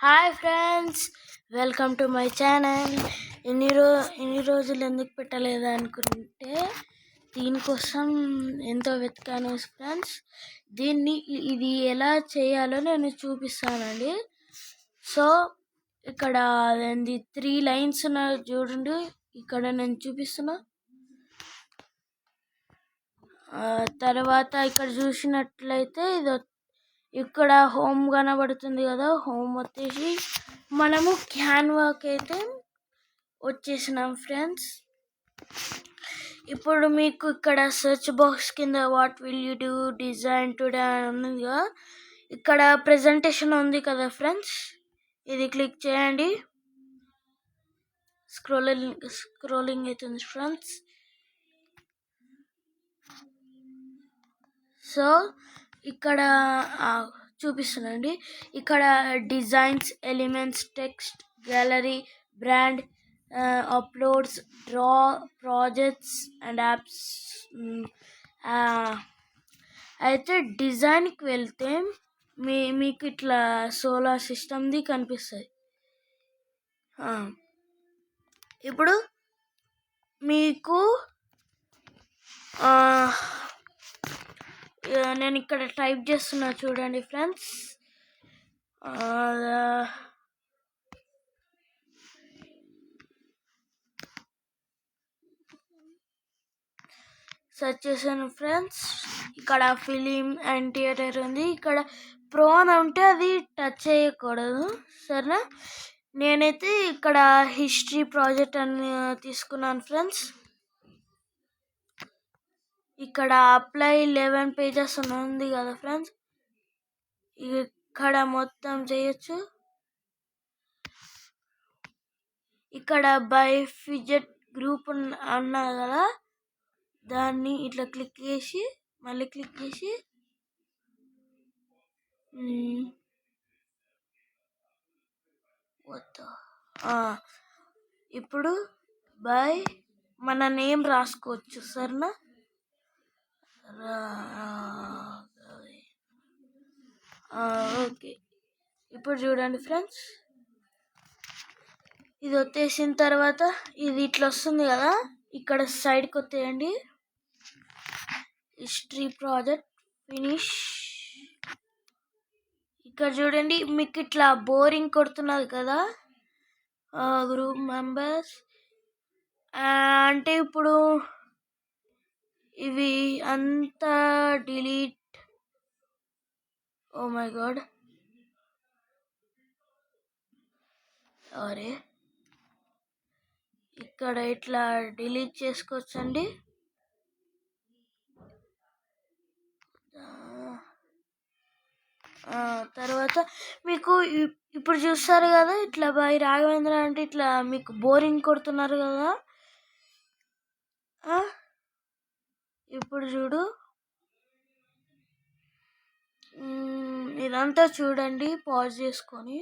Hi friends, welcome to my channel. ఎన్ని రోజులు ఎందుకు పెట్టలేదు అనుకుంటే దీనికోసం ఎంతో వెతికాను ఫ్రెండ్స్. ఇది ఎలా చేయాలో నేను చూపిస్తానండి. సో ఇక్కడ 3 లైన్స్ ఉన్నాయి చూడండి. ఇక్కడ నేను చూపిస్తున్నా. తర్వాత ఇక్కడ చూసినట్లయితే ఇక్కడ హోమ్ కనబడుతుంది కదా. హోమ్ వచ్చేసి మనము క్యాన్వాకి అయితే వచ్చేసినాం ఫ్రెండ్స్. ఇప్పుడు మీకు ఇక్కడ సెర్చ్ బాక్స్ కింద what will you do design today అని ఉంది కదా. ఇక్కడ ప్రెజెంటేషన్ ఉంది కదా ఫ్రెండ్స్, ఇది క్లిక్ చేయండి. స్క్రోలింగ్ అవుతుంది ఫ్రెండ్స్. సో ఇక్కడ చూపిస్తున్నాండి. ఇక్కడ designs, elements, text, gallery, brand, uploads, draw, projects and apps. అయితే డిజైన్కి వెళ్తే మీకు ఇట్లా సోలార్ సిస్టమ్ది కనిపిస్తుంది. ఇప్పుడు మీకు నేను ఇక్కడ టైప్ చేస్తున్నా చూడండి ఫ్రెండ్స్. సెర్చ్ చేశాను ఫ్రెండ్స్. ఇక్కడ ఫిలిం అండ్ థియేటర్ ఉంది. ఇక్కడ ప్రో అని ఉంటే అది టచ్ చేయకూడదు, సరేనా. నేనైతే ఇక్కడ హిస్టరీ ప్రాజెక్ట్ అని తీసుకున్నాను ఫ్రెండ్స్. ఇక్కడ అప్లై 11 పేజెస్ ఉంది కదా ఫ్రెండ్స్. ఇక్కడ మొత్తం చేయొచ్చు. ఇక్కడ బై ఫిజెట్ గ్రూప్ అన్నది కదా, దాన్ని ఇట్లా క్లిక్ చేసి మళ్ళీ క్లిక్ చేసి ఇప్పుడు బై మన నేమ్ రాసుకోవచ్చు, సరేనా. ఓకే, ఇప్పుడు చూడండి ఫ్రెండ్స్. ఇది వచ్చేసిన తర్వాత ఇది ఇట్లా వస్తుంది కదా. ఇక్కడ సైడ్కి వచ్చేయండి. History project finish. ఇక్కడ చూడండి, మీకు ఇట్లా బోరింగ్ కొడుతున్నది కదా గ్రూప్ మెంబర్స్ అంటే ఇప్పుడు ఇవి అంతా delete. Oh my God, sorry. ఇక్కడ ఇట్లా డిలీట్ చేసుకోవచ్చండి. తర్వాత మీకు ఇప్పుడు చూస్తారు కదా, ఇట్లా బై రాఘవేంద్ర అంటే ఇట్లా మీకు బోరింగ్ కొడుతున్నారు కదా. ఇప్పుడు చూడు, ఇదంతా చూడండి పాజ్ చేసుకొని.